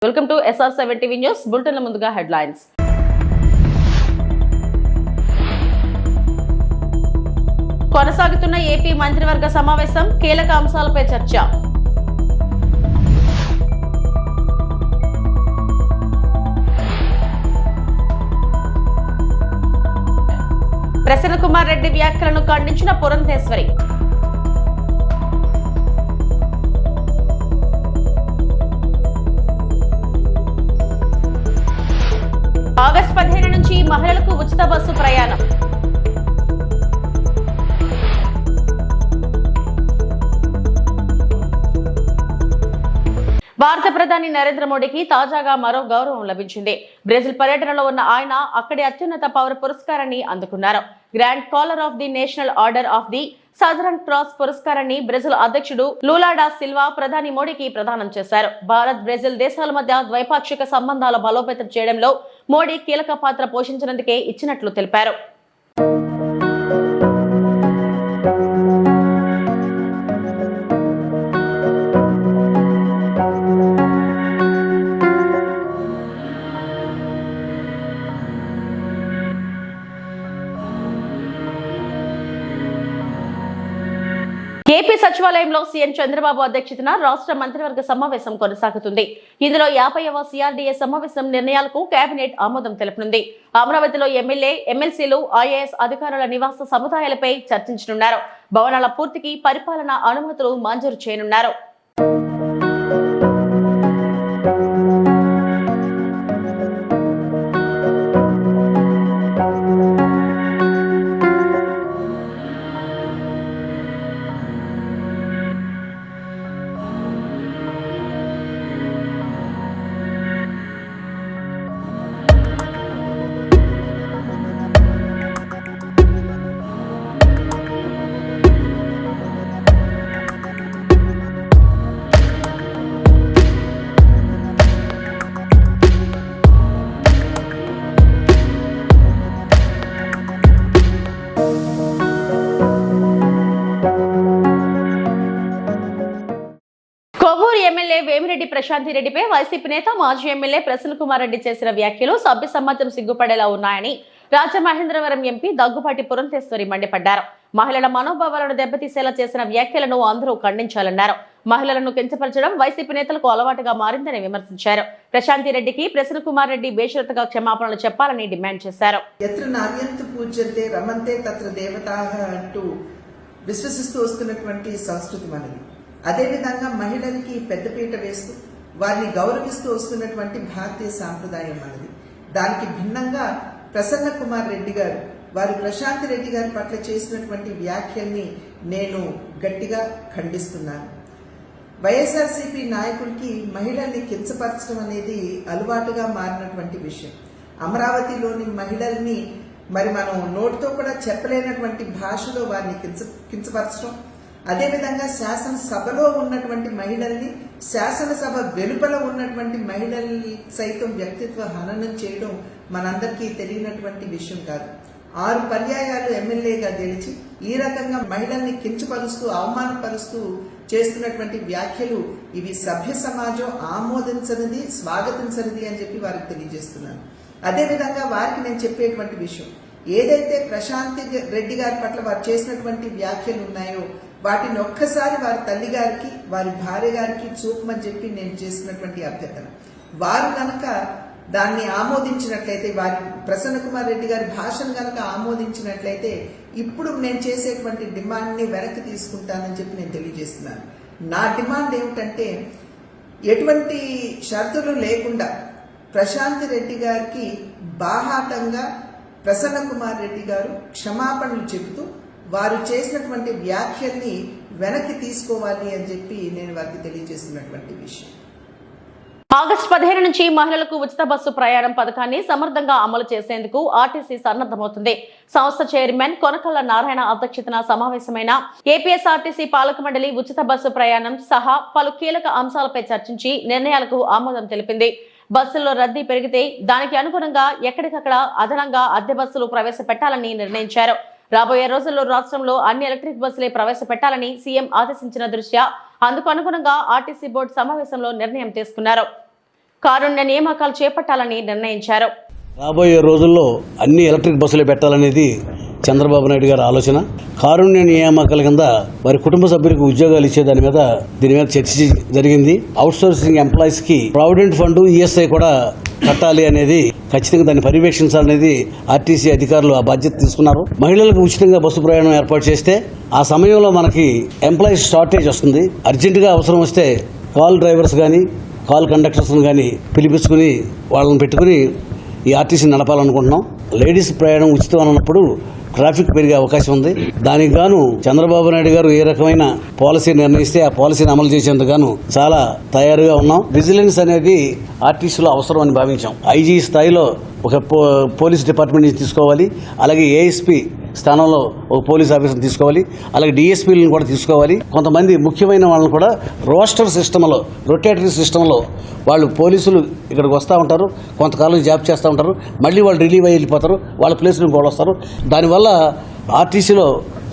Welcome to SR7 TV news బులెటిన్ల ముందుగా headlines. కొనసాగుతున్న ఏపీ మంత్రివర్గ సమావేశం, కీలక అంశాలపై చర్చ. ప్రసన్న కుమార్ రెడ్డి వ్యాఖ్యలను ఖండించిన పురంధేశ్వరి. ఆగస్టు 15 నుంచి మహిళలకు ఉచిత బస్సు ప్రయాణం. భారత ప్రధాని నరేంద్ర మోడీకి తాజాగా మరో గౌరవం లభించింది. బ్రెజిల్ పర్యటనలో ఉన్న ఆయన అక్కడి అత్యున్నత పౌర పురస్కారాన్ని అందుకున్నారు. Grand caller of the national order of the southern cross పురస్కారాన్ని బ్రెజిల్ అధ్యక్షుడు లూలా డా సిల్వా ప్రధాని మోడీకి ప్రదానం చేశారు. భారత్ బ్రెజిల్ దేశాల మధ్య ద్వైపాక్షిక సంబంధాల బలోపేతం చేయడంలో మోడీ కీలక పాత్ర పోషించినందుకే ఇచ్చినట్లు తెలిపారు. ఏపీ సచివాలయంలో సీఎం చంద్రబాబు అధ్యక్షతన రాష్ట్ర మంత్రివర్గ సమావేశం కొనసాగుతుంది. ఇందులో 50వ CRDA సమావేశం నిర్ణయాలకు కేబినెట్ ఆమోదం తెలుపనుంది. అమరావతిలో ఎమ్మెల్యే, ఎమ్మెల్సీలు, IAS అధికారుల నివాస సముదాయాలపై చర్చించనున్నారు. భవనాల పూర్తికి పరిపాలనా అనుమతులు మంజూరు చేయనున్నారు. కొవ్వూరు ఎమ్మెల్యే వేమిరెడ్డి ప్రశాంతి రెడ్డిపై వైసీపీ నేత మాజీ ఎమ్మెల్యే ప్రసన్న కుమార్ రెడ్డి చేసిన వ్యాఖ్యలు సభ్య సమాజం సిగ్గుపడేలా ఉన్నాయని రాజమహేంద్రవరం ఎంపీ దగ్గుబాటి పురంధేశ్వరి మండిపడ్డారు. మహిళల మనోభావాలను దెబ్బతీసేలా చేసిన వ్యాఖ్యలను అందరూ ఖండించాలన్నారు. మహిళలను కించపరచడం వైసీపీ నేతలకు అలవాటుగా మారిందని విమర్శించారు. ప్రశాంతి రెడ్డికి ప్రసన్న కుమార్ రెడ్డి బేషరతుగా క్షమాపణలు చెప్పాలని డిమాండ్ చేశారు. విశ్వసిస్తూ వస్తున్నటువంటి సంస్కృతి మనది. అదేవిధంగా మహిళలకి పెద్దపీట వేస్తూ వారిని గౌరవిస్తూ వస్తున్నటువంటి భారతీయ సాంప్రదాయం మనది. దానికి భిన్నంగా ప్రసన్న కుమార్ రెడ్డి గారు వారు ప్రశాంతి రెడ్డి గారి పట్ల చేసినటువంటి వ్యాఖ్యల్ని నేను గట్టిగా ఖండిస్తున్నాను. వైఎస్ఆర్సీపీ నాయకులకి మహిళల్ని కించపరచడం అనేది అలవాటుగా మారినటువంటి విషయం. అమరావతిలోని మహిళల్ని మనం నోటితో కూడా చెప్పలేనటువంటి భాషలో వారిని కించపరచడం, అదేవిధంగా శాసనసభలో ఉన్నటువంటి మహిళల్ని శాసనసభ వెలుపల ఉన్నటువంటి మహిళల్ని సైతం వ్యక్తిత్వ హననం చేయడం మనందరికీ తెలియనటువంటి విషయం కాదు. 6 పర్యాయాలు ఎమ్మెల్యేగా గెలిచి ఈ రకంగా మహిళల్ని కించపరుస్తూ అవమానపరుస్తూ చేస్తున్నటువంటి వ్యాఖ్యలు ఇవి సభ్య సమాజం ఆమోదించనిది, స్వాగతించనిది అని చెప్పి వారికి తెలియజేస్తున్నాను. అదేవిధంగా వారికి నేను చెప్పేటువంటి విషయం, ఏదైతే ప్రశాంతి రెడ్డి గారి పట్ల వారు చేసినటువంటి వ్యాఖ్యలు ఉన్నాయో వాటిని ఒక్కసారి వారి తల్లి గారికి, వారి భార్య గారికి చూపమని చెప్పి నేను చేసినటువంటి అభ్యర్థన. వారు కనుక దాన్ని ఆమోదించినట్లయితే, వారి ప్రసన్న కుమార్ రెడ్డి గారి భాషను కనుక ఆమోదించినట్లయితే ఇప్పుడు నేను చేసేటువంటి డిమాండ్ని వెనక్కి తీసుకుంటానని చెప్పి నేను తెలియజేస్తున్నాను. నా డిమాండ్ ఏమిటంటే, ఎటువంటి షరతులు లేకుండా ప్రశాంతి రెడ్డి గారికి బాహాటంగా ప్రసన్న కుమార్ రెడ్డి గారు క్షమాపణలు చెబుతూ వారు చేసినటువంటి వ్యాఖ్యల్ని వెనక్కి తీసుకోవాలి అని చెప్పి నేను వారికి తెలియజేస్తున్నటువంటి విషయం. ఆగస్టు 15 నుంచి మహిళలకు ఉచిత బస్సు ప్రయాణం పథకాన్ని సమర్థంగా అమలు చేసేందుకు ఆర్టీసీ సన్నద్ధమవుతుంది. సంస్థ చైర్మన్ కొనకళ్ళ నారాయణ అధ్యక్షతన సమావేశమైన ఏపీఎస్ఆర్టీసీ పాలక మండలి ఉచిత బస్సు ప్రయాణం సహా పలు కీలక అంశాలపై చర్చించి నిర్ణయాలకు ఆమోదం తెలిపింది. బస్సుల్లో రద్దీ పెరిగితే దానికి అనుగుణంగా ఎక్కడికక్కడ అదనంగా అద్దె బస్సులు ప్రవేశపెట్టాలని నిర్ణయించారు. రాబోయే రోజుల్లో రాష్ట్రంలో అన్ని ఎలక్ట్రిక్ బస్సులే ప్రవేశపెట్టాలని సీఎం ఆదేశించిన దృష్ట్యా అందుకు అనుగుణంగా ఆర్టీసీ బోర్డు సమావేశంలో నిర్ణయం తీసుకున్నారు. కారుణ్య నియామకాలు చేపట్టాలని నిర్ణయించారు. రాబోయే రోజుల్లో అన్ని ఎలక్ట్రిక్ బస్సులు పెట్టాలనేది చంద్రబాబు నాయుడు గారి ఆలోచన. కారుణ్య నియామకాల కింద వారి కుటుంబ సభ్యులకు ఉద్యోగాలు ఇచ్చే దీని మీద చర్చ జరిగింది. అవుట్సోర్సింగ్ ఎంప్లాయీస్ కి ప్రావిడెంట్ ఫండ్, ఈఎస్ఐ కూడా కట్టాలి అనేది ఖచ్చితంగా దాన్ని పర్యవేక్షించాలనేది ఆర్టీసీ అధికారులు ఆ బాధ్యత తీసుకున్నారు. మహిళలకు ఉచితంగా బస్సు ప్రయాణం ఏర్పాటు చేస్తే ఆ సమయంలో మనకి ఎంప్లాయీస్ షార్టేజ్ వస్తుంది. అర్జెంటుగా అవసరం వస్తే కాల్ డ్రైవర్స్ కానీ కాల్ కండక్టర్స్ కానీ పిలిపించుకుని వాళ్ళని పెట్టుకుని ఈ ఆర్టీసీ నడపాలనుకుంటున్నాం. లేడీస్ ప్రయాణం ఉచితం అన్నప్పుడు ట్రాఫిక్ పెరిగే అవకాశం ఉంది. దానికి గాను చంద్రబాబు నాయుడు గారు ఏ రకమైన పాలసీ నిర్ణయిస్తే ఆ పాలసీని అమలు చేసేందుకు గాను చాలా తయారుగా ఉన్నాం. విజిలెన్స్ అనేది ఆర్టీసీలో అవసరం అని భావించాం. ఐజీ స్థాయిలో ఒక పోలీస్ డిపార్ట్మెంట్ నుంచి తీసుకోవాలి. అలాగే ఏఎస్పీ స్థానంలో ఒక పోలీస్ ఆఫీసర్ని తీసుకోవాలి. అలాగే డిఎస్పీలను కూడా తీసుకోవాలి. కొంతమంది ముఖ్యమైన వాళ్ళని కూడా రోస్టర్ సిస్టంలో, రొటేటరీ సిస్టంలో వాళ్ళు పోలీసులు ఇక్కడికి వస్తూ ఉంటారు, కొంతకాలం జాబ్ చేస్తూ ఉంటారు, మళ్ళీ వాళ్ళు రిలీవ్ అయ్యి వెళ్ళిపోతారు, వాళ్ళ ప్లేస్లో ఇంకోళ్ళు వస్తారు. దానివల్ల ఆర్టీసీలో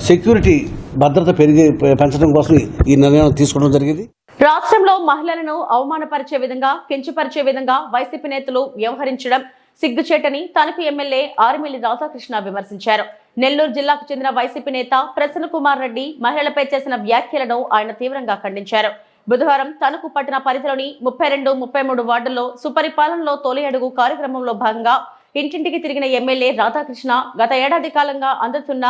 సెక్యూరిటీ భద్రత పెంచడం కోసం ఈ నిర్ణయం తీసుకోవడం జరిగింది. రాష్ట్రంలో మహిళలను అవమానపరిచే విధంగా, కించపరిచే విధంగా వైసీపీ నేతలు వ్యవహరించడం సిగ్గుచేటని తణుకు ఎమ్మెల్యే ఆరిమిల్లి రాధాకృష్ణ విమర్శించారు. నెల్లూరు జిల్లాకు చెందిన వైసీపీ నేత ప్రసన్న కుమార్ రెడ్డి మహిళలపై చేసిన వ్యాఖ్యలను ఆయన తీవ్రంగా ఖండించారు. బుధవారం తణుకు పట్టణ పరిధిలోని 32, 33 వార్డుల్లో సుపరిపాలనలో తొలి అడుగు కార్యక్రమంలో భాగంగా ఇంటింటికి తిరిగిన ఎమ్మెల్యే రాధాకృష్ణ గత ఏడాది కాలంగా అందుతున్న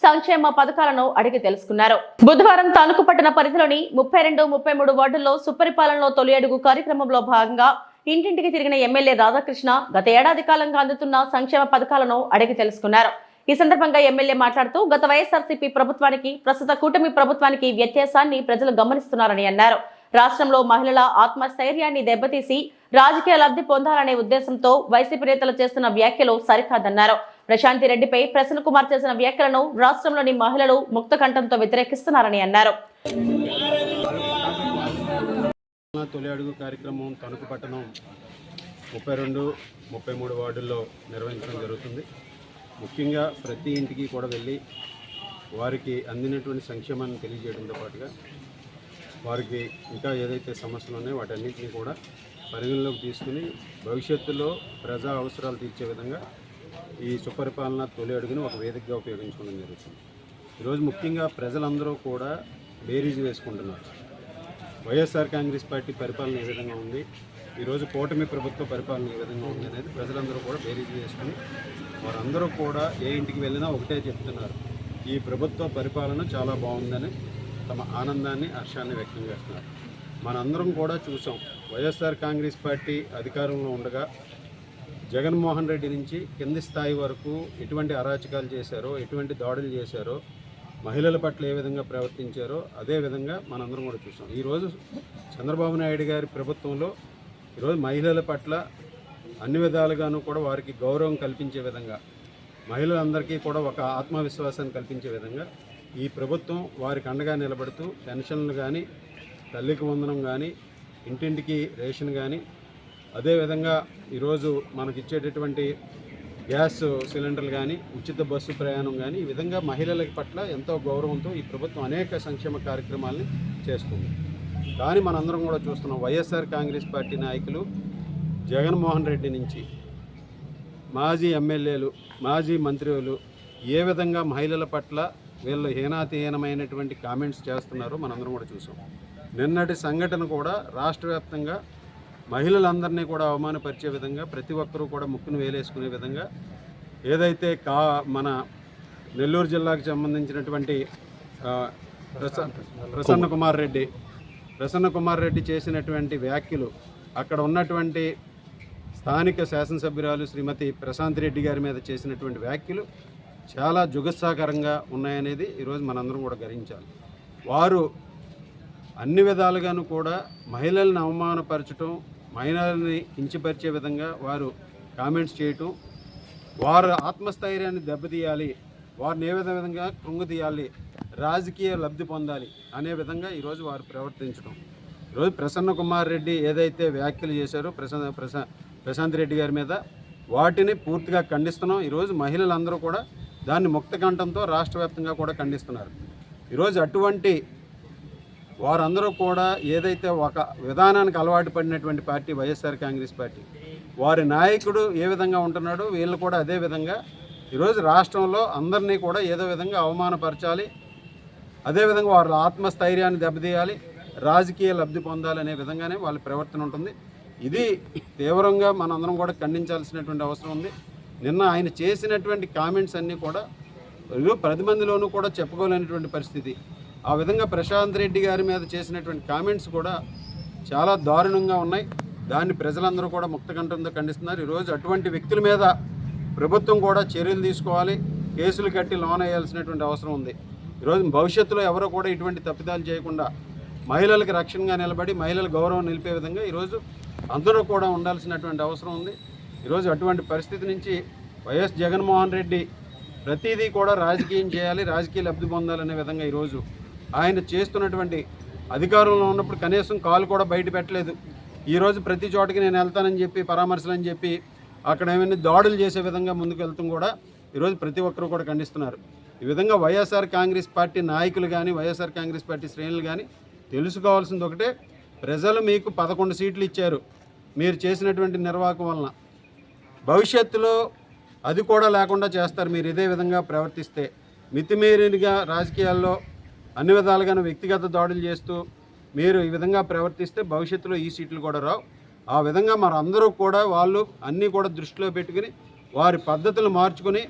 సంక్షేమ పథకాలను అడిగి తెలుసుకున్నారు. బుధవారం తణుకు పట్టణ పరిధిలోని 32, 33 వార్డుల్లో సుపరిపాలనలో తొలి అడుగు కార్యక్రమంలో భాగంగా ఇంటింటికి తిరిగిన ఎమ్మెల్యే రాధాకృష్ణ గత ఏడాది కాలంగా అందుతున్న సంక్షేమ పథకాలను అడిగి తెలుసుకున్నారు. ఈ సందర్భంగా ఎమ్మెల్యే మాట్లాడుతూ గత వైఎస్ఆర్సీపీ ప్రభుత్వానికి ప్రస్తుత కూటమి ప్రభుత్వానికి వ్యత్యాసాన్ని ప్రజలు గమనిస్తున్నారని అన్నారు. రాష్ట్రంలో మహిళల ఆత్మస్థైర్యాన్ని దెబ్బతీసి రాజకీయ లబ్ధి పొందాలనే ఉద్దేశంతో వైసీపీ నేతలు చేస్తున్న వ్యాఖ్యలు సరికాదన్నారు. ప్రశాంతి రెడ్డిపై ప్రసన్న కుమార్ చేసిన వ్యాఖ్యలను రాష్ట్రంలోని మహిళలు ముక్త కంఠంతో వ్యతిరేకిస్తున్నారని అన్నారు. తొలి అడుగు కార్యక్రమం తణుకు పట్టణం 32, 33 వార్డుల్లో నిర్వహించడం జరుగుతుంది. ముఖ్యంగా ప్రతి ఇంటికి కూడా వెళ్ళి వారికి అందినటువంటి సంక్షేమాన్ని తెలియజేయడంతో పాటుగా వారికి ఇంకా ఏదైతే సమస్యలు ఉన్నాయో వాటన్నింటినీ కూడా పరిగణలోకి తీసుకుని భవిష్యత్తులో ప్రజా అవసరాలు తీర్చే విధంగా ఈ సుపరిపాలన తొలి అడుగుని ఒక వేదికగా ఉపయోగించుకోవడం జరుగుతుంది. ఈరోజు ముఖ్యంగా ప్రజలందరూ కూడా బేరీజు వేసుకుంటున్నారు. వైఎస్ఆర్ కాంగ్రెస్ పార్టీ పరిపాలన ఏ విధంగా ఉంది, ఈరోజు కూటమి ప్రభుత్వ పరిపాలన ఏ విధంగా ఉంది అనేది ప్రజలందరూ కూడా బేరీజు చేసుకుని వారందరూ కూడా ఏ ఇంటికి వెళ్ళినా ఒకటే చెప్తున్నారు, ఈ ప్రభుత్వ పరిపాలన చాలా బాగుందని తమ ఆనందాన్ని, హర్షాన్ని వ్యక్తం చేస్తున్నారు. మనందరం కూడా చూసాం, వైఎస్ఆర్ కాంగ్రెస్ పార్టీ అధికారంలో ఉండగా జగన్మోహన్ రెడ్డి నుంచి కింది స్థాయి వరకు ఎటువంటి అరాచకాలు చేశారో, ఎటువంటి దాడులు చేశారో, మహిళల పట్ల ఏ విధంగా ప్రవర్తించారో అదే విధంగా మనందరం కూడా చూసాం. ఈరోజు చంద్రబాబు నాయుడు గారి ప్రభుత్వంలో ఈరోజు మహిళల పట్ల అన్ని విధాలుగాను కూడా వారికి గౌరవం కల్పించే విధంగా, మహిళలందరికీ కూడా ఒక ఆత్మవిశ్వాసాన్ని కల్పించే విధంగా ఈ ప్రభుత్వం వారికి అండగా నిలబడుతూ పెన్షన్లు కానీ, తల్లికి వందనం కానీ, ఇంటింటికి రేషన్ కానీ, అదేవిధంగా ఈరోజు మనకిచ్చేటటువంటి గ్యాస్ సిలిండర్లు కానీ, ఉచిత బస్సు ప్రయాణం కానీ, ఈ విధంగా మహిళల పట్ల ఎంతో గౌరవంతో ఈ ప్రభుత్వం అనేక సంక్షేమ కార్యక్రమాలని చేస్తుంది. కానీ మనందరం కూడా చూస్తున్నాం, వైఎస్ఆర్ కాంగ్రెస్ పార్టీ నాయకులు జగన్మోహన్ రెడ్డి నుంచి మాజీ ఎమ్మెల్యేలు, మాజీ మంత్రులు ఏ విధంగా మహిళల పట్ల వీళ్ళు హీనాతిహీనమైనటువంటి కామెంట్స్ చేస్తున్నారో మనందరం కూడా చూసాం. నిన్నటి సంఘటన కూడా రాష్ట్ర వ్యాప్తంగా మహిళలందరినీ కూడా అవమానపరిచే విధంగా, ప్రతి ఒక్కరూ కూడా ముక్కును వేలేసుకునే విధంగా ఏదైతే మన నెల్లూరు జిల్లాకు సంబంధించినటువంటి ప్రసన్న కుమార్ రెడ్డి చేసినటువంటి వ్యాఖ్యలు, అక్కడ ఉన్నటువంటి స్థానిక శాసనసభ్యురాలు శ్రీమతి ప్రశాంతి రెడ్డి గారి మీద చేసినటువంటి వ్యాఖ్యలు చాలా జుగుత్సాకరంగా ఉన్నాయనేది ఈరోజు మనందరం కూడా గ్రహించాలి. వారు అన్ని విధాలుగాను కూడా మహిళలను అవమానపరచడం, మహిళల్ని కించపరిచే విధంగా వారు కామెంట్స్ చేయటం, వారు ఆత్మస్థైర్యాన్ని దెబ్బతీయాలి, వారిని ఏ విధంగా కృంగతీయాలి, రాజకీయ లబ్ధి పొందాలి అనే విధంగా ఈరోజు వారు ప్రవర్తించడం. ఈరోజు ప్రసన్న కుమార్ రెడ్డి ఏదైతే వ్యాఖ్యలు చేశారో ప్రశాంత్ రెడ్డి గారి మీద, వాటిని పూర్తిగా ఖండిస్తున్నాం. ఈరోజు మహిళలందరూ కూడా దాన్ని ముక్త కంఠంతో రాష్ట్ర వ్యాప్తంగా కూడా ఖండిస్తున్నారు. ఈరోజు అటువంటి వారందరూ కూడా ఏదైతే ఒక విధానానికి అలవాటు పడినటువంటి పార్టీ వైఎస్ఆర్ కాంగ్రెస్ పార్టీ, వారి నాయకుడు ఏ విధంగా ఉంటున్నాడో వీళ్ళు కూడా అదే విధంగా ఈరోజు రాష్ట్రంలో అందరినీ కూడా ఏదో విధంగా అవమానపరచాలి, అదేవిధంగా వారి ఆత్మస్థైర్యాన్ని దెబ్బతీయాలి, రాజకీయ లబ్ధి పొందాలనే విధంగానే వాళ్ళ ప్రవర్తన ఉంటుంది. ఇది తీవ్రంగా మనందరం కూడా ఖండించాల్సినటువంటి అవసరం ఉంది. నిన్న ఆయన చేసినటువంటి కామెంట్స్ అన్నీ కూడా 10 మందిలోనూ కూడా చెప్పుకోలేనటువంటి పరిస్థితి. ఆ విధంగా ప్రశాంత్ రెడ్డి గారి మీద చేసినటువంటి కామెంట్స్ కూడా చాలా దారుణంగా ఉన్నాయి. దాన్ని ప్రజలందరూ కూడా ముక్తకంఠంతో ఖండిస్తున్నారు. ఈరోజు అటువంటి వ్యక్తుల మీద ప్రభుత్వం కూడా చర్యలు తీసుకోవాలి, కేసులు కట్టి లోన్ వేయాల్సినటువంటి అవసరం ఉంది. ఈరోజు భవిష్యత్తులో ఎవరో కూడా ఇటువంటి తప్పిదాలు చేయకుండా మహిళలకు రక్షణగా నిలబడి మహిళల గౌరవం నిలిపే విధంగా ఈరోజు అందరూ కూడా ఉండాల్సినటువంటి అవసరం ఉంది. ఈరోజు అటువంటి పరిస్థితి నుంచి వైఎస్ జగన్మోహన్ రెడ్డి ప్రతిదీ కూడా రాజకీయం చేయాలి, రాజకీయ లబ్ధి పొందాలనే విధంగా ఈరోజు ఆయన చేస్తున్నటువంటి అధికారంలో ఉన్నప్పుడు కనీసం కాలు కూడా బయట పెట్టలేదు. ఈరోజు ప్రతి చోటకి నేను వెళ్తానని చెప్పి పరామర్శలని చెప్పి అక్కడ ఏమైనా దాడులు చేసే విధంగా ముందుకు వెళ్తాం కూడా ఈరోజు ప్రతి ఒక్కరు కూడా ఖండిస్తున్నారు. ఈ విధంగా వైఎస్ఆర్ కాంగ్రెస్ పార్టీ నాయకులు కానీ వైఎస్ఆర్ కాంగ్రెస్ పార్టీ శ్రేణులు కానీ తెలుసుకోవాల్సింది ఒకటే, ప్రజలు మీకు 11 సీట్లు ఇచ్చారు మీరు చేసినటువంటి నిర్వాహకం వలన. భవిష్యత్తులో అది కూడా లేకుండా చేస్తారు మీరు ఇదే విధంగా ప్రవర్తిస్తే. మితిమీరిగా రాజకీయాల్లో అన్ని విధాలుగాను వ్యక్తిగత దాడులు చేస్తూ మీరు ఈ విధంగా ప్రవర్తిస్తే భవిష్యత్తులో ఈ సీట్లు కూడా రావు. ఆ విధంగా మనందరూ కూడా వాళ్ళు అన్నీ కూడా దృష్టిలో పెట్టుకుని వారి పద్ధతులు మార్చుకుని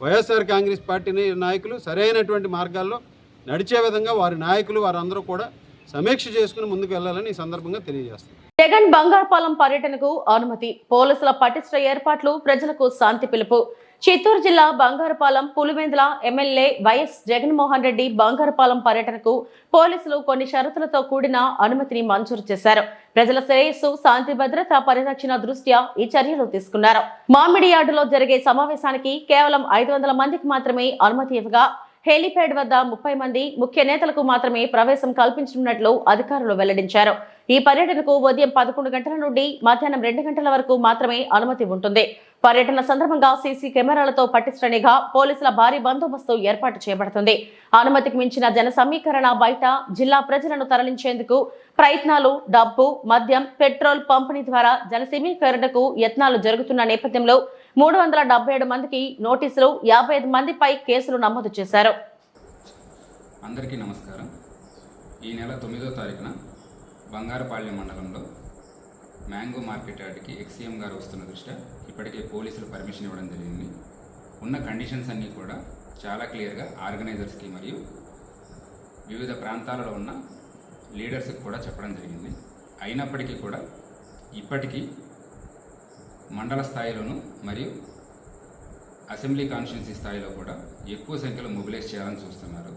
వైఎస్ఆర్ కాంగ్రెస్ పార్టీ నాయకులు సరైనటువంటి మార్గాల్లో నడిచే విధంగా వారి నాయకులు వారందరూ కూడా సమీక్ష చేసుకుని ముందుకు వెళ్ళాలని ఈ సందర్భంగా తెలియజేస్తారు. జగన్ బంగారుపాలెం పర్యటనకు అనుమతి, పోలీసుల పటిష్ట ఏర్పాట్లు, ప్రజలకు శాంతి పిలుపు. చిత్తూరు జిల్లా బంగారుపాలెం పులివెందుల ఎమ్మెల్యే వైఎస్ జగన్మోహన్ రెడ్డి బంగారుపాలెం పర్యటనకు పోలీసులు కొన్ని షరతులతో కూడిన అనుమతిని మంజూరు చేశారు. ప్రజల శ్రేయస్సు, శాంతి భద్రత పరిరక్షణ దృష్ట్యా ఈ చర్యలు తీసుకున్నారు. మామిడియార్డులో జరిగే సమావేశానికి కేవలం 500 మందికి మాత్రమే అనుమతి ఇవ్వగా హెలీప్యాడ్ వద్ద 30 మంది ముఖ్య నేతలకు మాత్రమే ప్రవేశం కల్పించనున్నట్లు అధికారులు వెల్లడించారు. ఈ పర్యటనకు ఉదయం 11 గంటల నుండి మధ్యాహ్నం 2 గంటల వరకు మాత్రమే అనుమతి ఉంటుంది. పర్యటన సందర్భంగా సీసీ కెమెరాలతో పటిష్ట నిఘా, పోలీసుల భారీ బందోబస్తు ఏర్పాటు చేయబడుతుంది. అనుమతికి మించిన జన సమీకరణ, బయట జిల్లా ప్రజలను తరలించేందుకు ప్రయత్నాలు, డబ్బు, మద్యం, పెట్రోల్ పంపిణీ ద్వారా జన సమీకరణకు యత్నాలు జరుగుతున్న నేపథ్యంలో 377 మందికి నోటీసులు, 55 మందిపై కేసులు నమోదు చేశారు. అందరికీ నమస్కారం. ఈ నెల 9వ తారీఖున బంగారుపాళ్యం మండలంలో మ్యాంగో మార్కెట్ యార్డ్కి ఎక్సీఎం గారు వస్తున్న దృష్ట్యా ఇప్పటికే పోలీసులు పర్మిషన్ ఇవ్వడం జరిగింది. ఉన్న కండిషన్స్ అన్నీ కూడా చాలా క్లియర్గా ఆర్గనైజర్స్కి మరియు వివిధ ప్రాంతాలలో ఉన్న లీడర్స్కి కూడా చెప్పడం జరిగింది. అయినప్పటికీ కూడా ఇప్పటికీ మండల స్థాయిలోనూ మరియు అసెంబ్లీ కాన్స్టిట్యున్సీ స్థాయిలో కూడా ఎక్కువ సంఖ్యలో మొబిలైజ్ చేయాలని చూస్తున్నారు.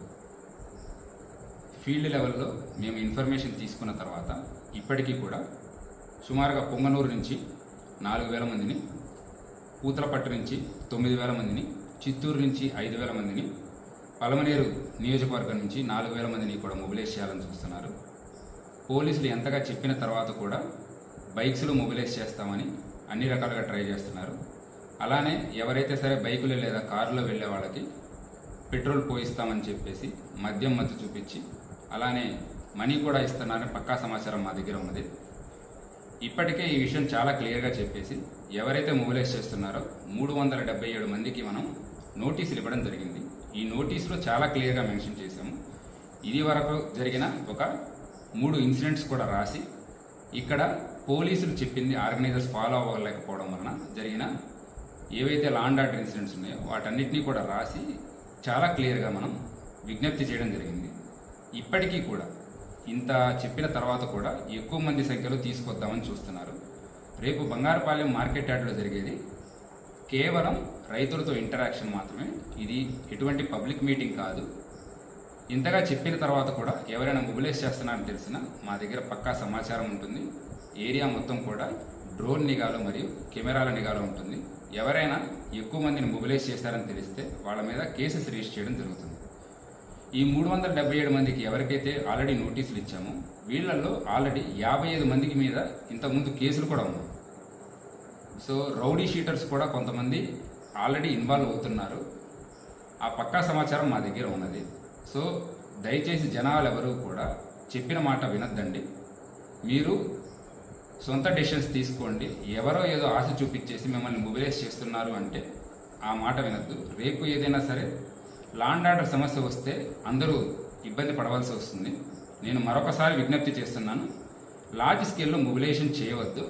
ఫీల్డ్ లెవెల్లో మేము ఇన్ఫర్మేషన్ తీసుకున్న తర్వాత ఇప్పటికీ కూడా సుమారుగా పొంగనూరు నుంచి 4000 మందిని, పూతలపట్టు నుంచి 9000 మందిని, చిత్తూరు నుంచి 5000 మందిని, పలమనేరు నియోజకవర్గం నుంచి 4000 మందిని కూడా మొబిలైజ్ చేయాలని చూస్తున్నారు. పోలీసులు ఎంతగా చెప్పిన తర్వాత కూడా బైక్స్లో మొబిలైజ్ చేస్తామని అన్ని రకాలుగా ట్రై చేస్తున్నారు. అలానే ఎవరైతే సరే బైకులు లేదా కారులో వెళ్ళే వాళ్ళకి పెట్రోల్ పోయిస్తామని చెప్పేసి మద్యం మత్తు చూపించి అలానే మనీ కూడా ఇస్తున్నారని పక్కా సమాచారం మా దగ్గర ఉన్నది. ఇప్పటికే ఈ విషయం చాలా క్లియర్గా చెప్పేసి ఎవరైతే మొబిలైజ్ చేస్తున్నారో 377 మందికి మనం నోటీసులు ఇవ్వడం జరిగింది. ఈ నోటీసులో చాలా క్లియర్గా మెన్షన్ చేశాము. ఇది వరకు జరిగిన ఒక 3 ఇన్సిడెంట్స్ కూడా రాసి ఇక్కడ పోలీసులు చెప్పింది ఆర్గనైజర్స్ ఫాలో అవ్వలేకపోవడం వలన జరిగిన ఏవైతే లా అండ్ ఆర్డర్ ఇన్సిడెంట్స్ ఉన్నాయో వాటన్నిటినీ కూడా రాసి చాలా క్లియర్గా మనం విజ్ఞప్తి చేయడం జరిగింది. ఇప్పటికీ కూడా ఇంత చెప్పిన తర్వాత కూడా ఎక్కువ మంది సంఖ్యలో తీసుకొద్దామని చూస్తున్నారు. రేపు బంగారుపాలెం మార్కెట్ యార్డ్లో జరిగేది కేవలం రైతులతో ఇంటరాక్షన్ మాత్రమే. ఇది ఎటువంటి పబ్లిక్ మీటింగ్ కాదు. ఇంతగా చెప్పిన తర్వాత కూడా ఎవరైనా మొబిలైజ్ చేస్తున్నారని తెలిసినా మా దగ్గర పక్కా సమాచారం ఉంటుంది. ఏరియా మొత్తం కూడా డ్రోన్ నిఘాలో మరియు కెమెరాల నిఘాలో ఉంటుంది. ఎవరైనా ఎక్కువ మందిని మొబిలైజ్ చేస్తారని తెలిస్తే వాళ్ళ మీద కేసెస్ రిజిస్టర్ చేయడం జరుగుతుంది. ఈ 377 మందికి ఎవరికైతే ఆల్రెడీ నోటీసులు ఇచ్చామో వీళ్ళల్లో ఆల్రెడీ 55 మందికి మీద ఇంతకుముందు కేసులు కూడా ఉన్నాయి. సో రౌడీ షీటర్స్ కూడా కొంతమంది ఆల్రెడీ ఇన్వాల్వ్ అవుతున్నారు. ఆ పక్కా సమాచారం మా దగ్గర ఉన్నది. సో దయచేసి జనాలు ఎవరు కూడా చెప్పిన మాట వినొద్దండి. మీరు సొంత డెసిషన్స్ తీసుకోండి. ఎవరో ఏదో ఆశ చూపించేసి మిమ్మల్ని మొబిలైజ్ చేస్తున్నారు అంటే ఆ మాట వినొద్దు. రేపు ఏదైనా సరే లా అండ్ ఆర్డర్ సమస్య వస్తే అందరూ ఇబ్బంది పడవలసి వస్తుంది. నేను మరొకసారి విజ్ఞప్తి చేస్తున్నాను, లార్జ్ స్కేల్లో మొబిలైజేషన్ చేయవద్దు.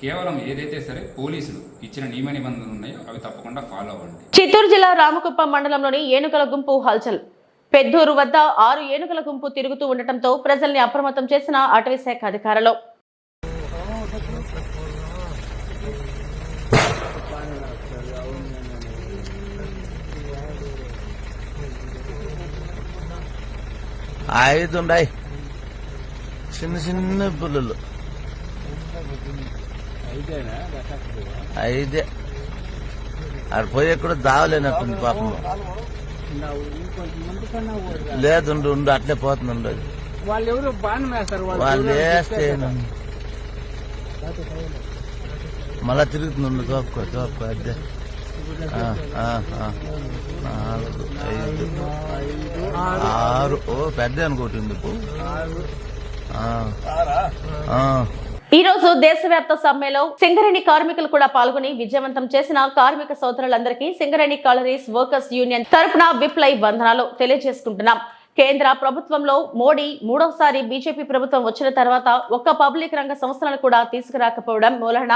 కేవలం ఏదైతే సరే పోలీసులు ఇచ్చిన నియమ నిబంధనలు ఉన్నాయో అవి తప్పకుండా ఫాలో అవ్వండి. చిత్తూరు జిల్లా రామకుప్పం మండలంలోని ఏనుగుల గుంపు హల్చల్. పెద్దూరు వద్ద 6 ఏనుగుల గుంపు తిరుగుతూ ఉండటంతో ప్రజల్ని అప్రమత్తం చేసిన అటవీ శాఖ అధికారులు. ఐదుండాయి చిన్న చిన్న పుల్లలు, ఐదే ఆడ పోయే కూడా దావలేనట్టుంది పాపం. లేదు ఉండు అట్లే పోతుంది ఉండదు. వాళ్ళు వేస్తే మళ్ళా తిరుగుతుంది. తోపుకో అదే 4, 5, 6 పెద్ద అనుకోటి. ఈ రోజు దేశవ్యాప్త సమ్మెలో సింగరేణి కార్మికులు కూడా పాల్గొని విజయవంతం చేసిన కార్మిక సోదరులందరికీ సింగరేణి కాలరీస్ వర్కర్స్ యూనియన్ తరపున విప్లై వందనాలు తెలియజేసుకుంటున్నాం. కేంద్ర ప్రభుత్వంలో మోడీ 3వసారి బీజేపీ ప్రభుత్వం వచ్చిన తర్వాత ఒక్క పబ్లిక్ రంగ సంస్థలను కూడా తీసుకురాకపోవడం మూలన,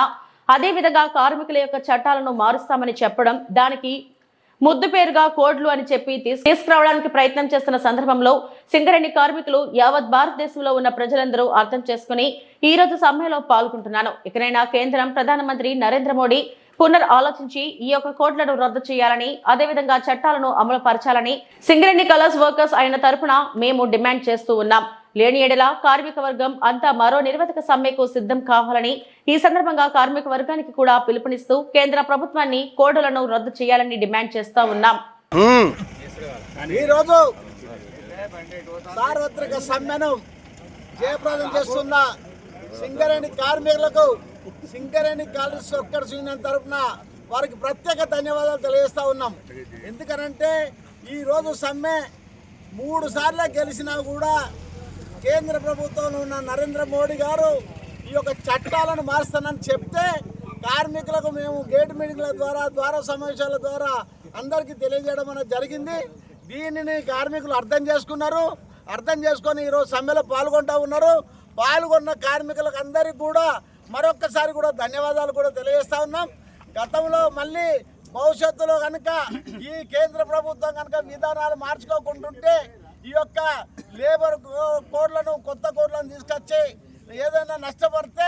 అదేవిధంగా కార్మికుల యొక్క చట్టాలను మారుస్తామని చెప్పడం, దానికి ముద్దు పేరుగా కోడ్లు అని చెప్పి తీసుకురావడానికి ప్రయత్నం చేస్తున్న సందర్భంలో సింగరేణి కార్మికులు యావత్ భారతదేశంలో ఉన్న ప్రజలందరూ అర్థం చేసుకుని ఈ రోజు సమ్మెలో పాల్గొంటున్నాను. ఇకనైనా కేంద్రం ప్రధానమంత్రి నరేంద్ర మోడీ ఆలోచించి ఈ యొక్క కోడ్లను రద్దు చేయాలని, అదేవిధంగా చట్టాలను అమలు పరచాలని సింగరేణి కలర్స్ వర్కర్స్ అయిన తరపున మేము డిమాండ్ చేస్తూ ఉన్నాం. లేని ఎడల కార్మిక వర్గం అంతా మరో నిరవధిక సమ్మెకు సిద్ధం కావాలని ఈ సందర్భంగా కార్మిక వర్గానికి కూడా పిలుపునిస్తూ కేంద్ర ప్రభుత్వాన్ని కోడ్లను రద్దు చేయాలని డిమాండ్ చేస్తూ ఉన్నాం. ఈరోజు సార్వత్రిక సమ్మెను జయప్రదం చేస్తున్న సింగరేణి కార్మికులకు సింగరేణి కాలరీస్ వర్కర్స్ యూనియన్ తరఫున వారికి ప్రత్యేక ధన్యవాదాలు తెలియజేస్తా ఉన్నాం. ఎందుకనంటే ఈరోజు సమ్మె 3 సార్లు గెలిచినా కూడా కేంద్ర ప్రభుత్వంలో ఉన్న నరేంద్ర మోడీ గారు ఈ యొక్క చట్టాలను మారుస్తానని చెప్తే కార్మికులకు మేము గేట్ మీటింగ్ల ద్వారా సమావేశాల ద్వారా అందరికీ తెలియజేయడం అనేది జరిగింది. దీనిని కార్మికులు అర్థం చేసుకున్నారు. అర్థం చేసుకొని ఈరోజు సమ్మెలో పాల్గొంటూ ఉన్నారు. పాల్గొన్న కార్మికులకు అందరికీ కూడా మరొక్కసారి కూడా ధన్యవాదాలు కూడా తెలియజేస్తా ఉన్నాం. గతంలో మళ్ళీ భవిష్యత్తులో కనుక ఈ కేంద్ర ప్రభుత్వం కనుక విధానాలు మార్చుకోకుంటుంటే ఈ యొక్క లేబర్ కోడ్లను కొత్త కోడ్లను తీసుకొచ్చి ఏదైనా నష్టపడితే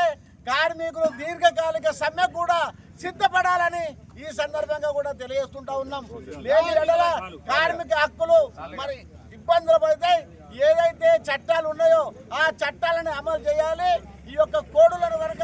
కార్మికులు దీర్ఘకాలిక సమ్మె కూడా సిద్ధపడాలని ఈ సందర్భంగా కూడా తెలియజేస్తుంటా ఉన్నాం. లేని ఎడల కార్మిక హక్కులు మరి ఇబ్బందులు పడితే ఏదైతే చట్టాలు ఉన్నాయో ఆ చట్టాలను అమలు చేయాలి. ఈ యొక్క కోడులను కనుక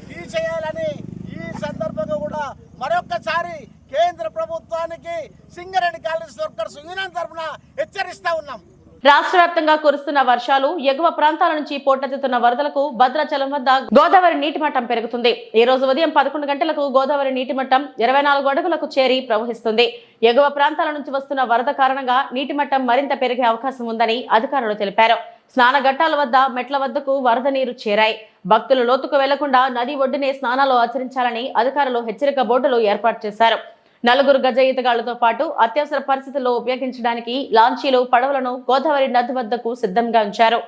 తీసేయాలని ఈ సందర్భంగా కూడా మరొక్కసారి కేంద్ర ప్రభుత్వానికి సింగరేణి కాలరీస్ వర్కర్స్ యూనియన్ తరఫున హెచ్చరిస్తా ఉన్నాం. రాష్ట్ర వ్యాప్తంగా కురుస్తున్న వర్షాలు, ఎగువ ప్రాంతాల నుంచి పోటెత్తుతున్న వరదలకు భద్రాచలం వద్ద గోదావరి నీటి మట్టం పెరుగుతుంది. ఈ రోజు ఉదయం 11 గంటలకు గోదావరి నీటి మట్టం 24 అడుగులకు చేరి ప్రవహిస్తుంది. ఎగువ ప్రాంతాల నుంచి వస్తున్న వరద కారణంగా నీటి మట్టం మరింత పెరిగే అవకాశం ఉందని అధికారులు తెలిపారు. స్నాన ఘట్టాల వద్ద మెట్ల వద్దకు వరద నీరు చేరాయి. భక్తులు లోతుకు వెళ్లకుండా నది ఒడ్డునే స్నానాలు ఆచరించాలని అధికారులు హెచ్చరిక బోర్డులు ఏర్పాటు చేశారు. 4 గజ ఈతగాళ్లతో పాటు అత్యవసర పరిస్థితుల్లో ఉపయోగించడానికి లాంచీలు, పడవలను గోదావరి నది వద్దకు సిద్ధంగా ఉంచారు.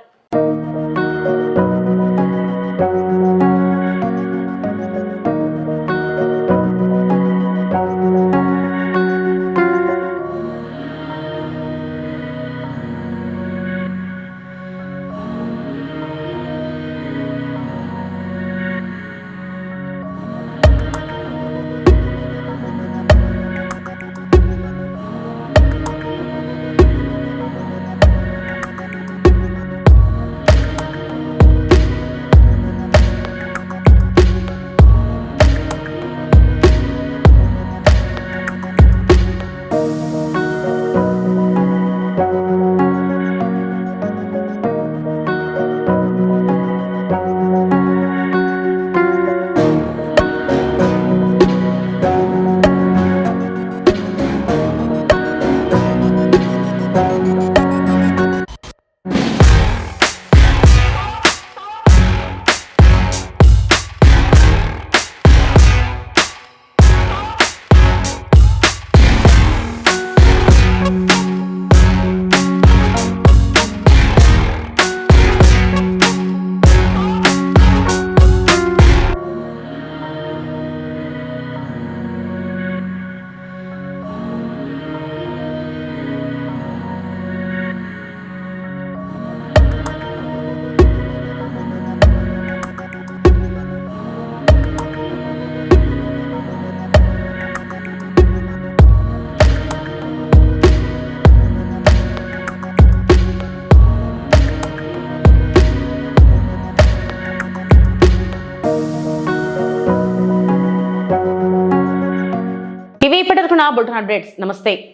చూస్తున్న బులెటిన్ అప్డేట్స్. నమస్తే.